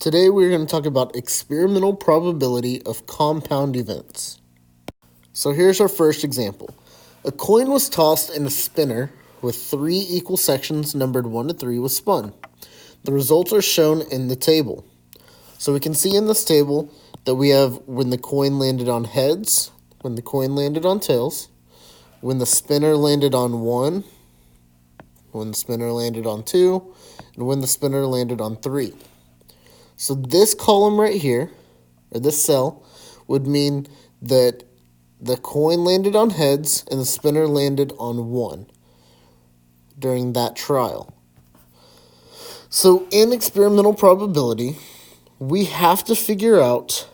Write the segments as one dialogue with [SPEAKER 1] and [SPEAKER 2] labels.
[SPEAKER 1] Today we're going to talk about experimental probability of compound events. So here's our first example. A coin was tossed in a spinner with 3 equal sections numbered 1 to 3 was spun. The results are shown in the table. So we can see in this table that we have when the coin landed on heads, when the coin landed on tails, when the spinner landed on 1, when the spinner landed on 2, and when the spinner landed on 3. So this column right here, or this cell, would mean that the coin landed on heads and the spinner landed on 1 during that trial. So in experimental probability, we have to figure out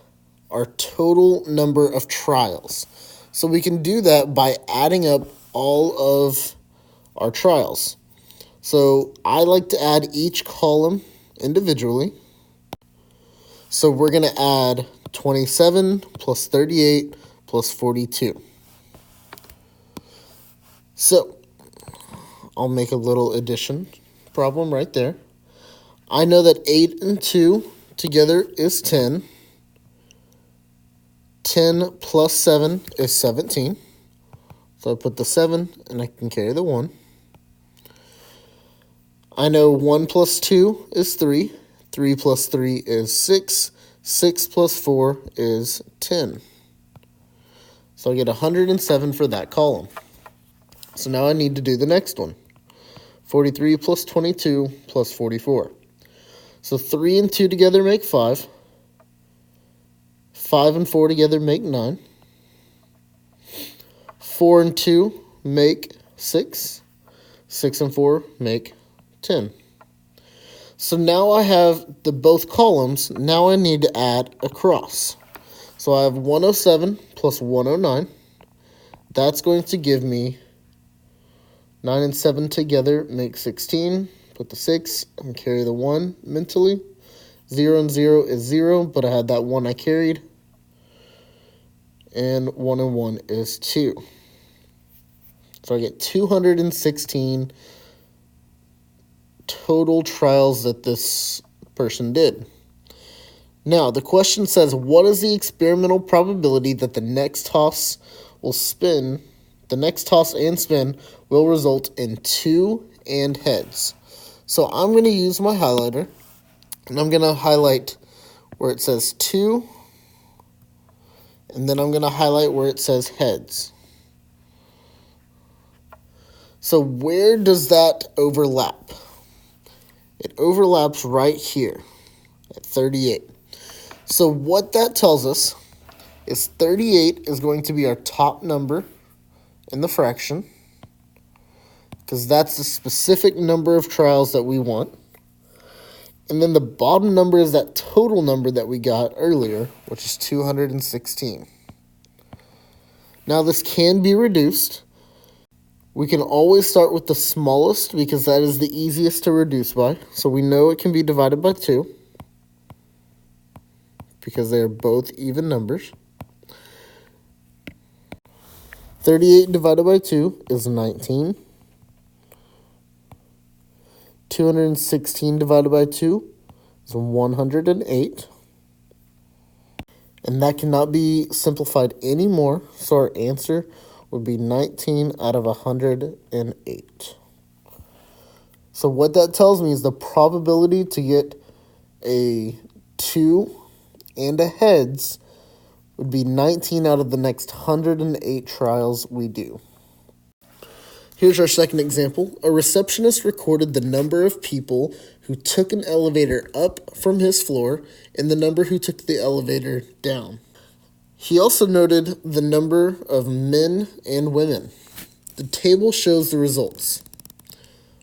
[SPEAKER 1] our total number of trials. So we can do that by adding up all of our trials. So I like to add each column individually. So we're going to add 27 plus 38 plus 42. So I'll make a little addition problem right there. I know that 8 and 2 together is 10. 10 plus 7 is 17. So I put the 7 and I can carry the 1. I know 1 plus 2 is 3. 3 plus 3 is 6. 6 plus 4 is 10. So I get 107 for that column. So now I need to do the next one. 43 plus 22 plus 44. So 3 and 2 together make 5. 5 and 4 together make 9. 4 and 2 make 6. 6 and 4 make 10. So now I have the both columns. Now I need to add across. So I have 107 plus 109. That's going to give me 9 and 7 together make 16. Put the 6 and carry the 1 mentally. 0 and 0 is 0, but I had that 1 I carried. And 1 and 1 is 2. So I get 216 total trials that this person did. Now, the question says, what is the experimental probability that the next toss will spin, the next toss and spin will result in 2 and heads? So I'm going to use my highlighter, and I'm going to highlight where it says 2, and then I'm going to highlight where it says heads. So where does that overlap? It overlaps right here at 38. So what that tells us is 38 is going to be our top number in the fraction, because that's the specific number of trials that we want. And then the bottom number is that total number that we got earlier, which is 216. Now this can be reduced. We can always start with the smallest because that is the easiest to reduce by. So we know it can be divided by 2 because they are both even numbers. 38 divided by 2 is 19. 216 divided by 2 is 108. And that cannot be simplified anymore, so our answer would be 19 out of 108. So what that tells me is the probability to get a 2 and a heads would be 19 out of the next 108 trials we do. Here's our second example. A receptionist recorded the number of people who took an elevator up from his floor and the number who took the elevator down. He also noted the number of men and women. The table shows the results.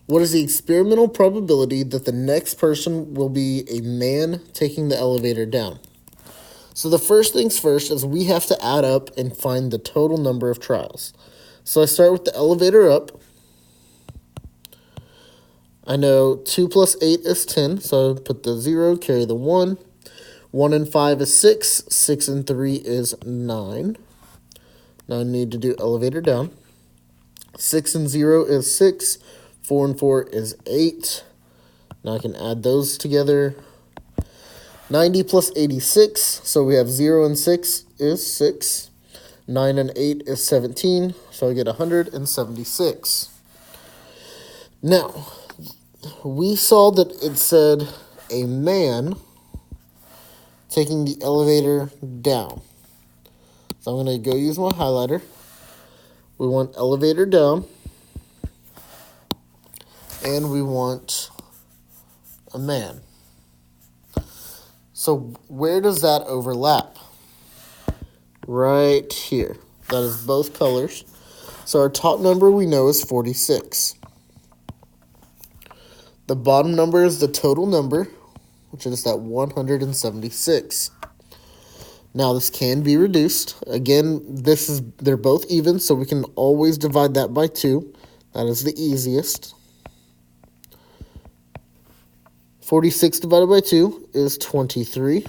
[SPEAKER 1] What is the experimental probability that the next person will be a man taking the elevator down? So the first things first is we have to add up and find the total number of trials. So I start with the elevator up. I know 2 plus 8 is 10, so I put the 0, carry the 1. 1 and 5 is 6. 6 and 3 is 9. Now I need to do elevator down. 6 and 0 is 6. 4 and 4 is 8. Now I can add those together. 90 plus 86, so we have 0 and 6 is 6. 9 and 8 is 17, so I get 176. Now, we saw that it said a man taking the elevator down. So I'm going to go use my highlighter. We want elevator down, and we want a man. So where does that overlap? Right here. That is both colors. So our top number we know is 46. The bottom number is the total number, which is that 176. Now this can be reduced. Again, they're both even, so we can always divide that by 2. That is the easiest. 46 divided by 2 is 23.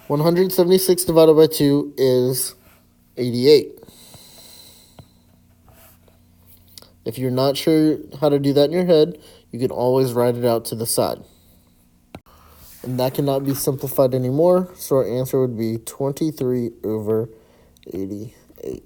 [SPEAKER 1] 176 divided by 2 is 88. If you're not sure how to do that in your head, you can always write it out to the side. And that cannot be simplified anymore, so our answer would be 23 over 88.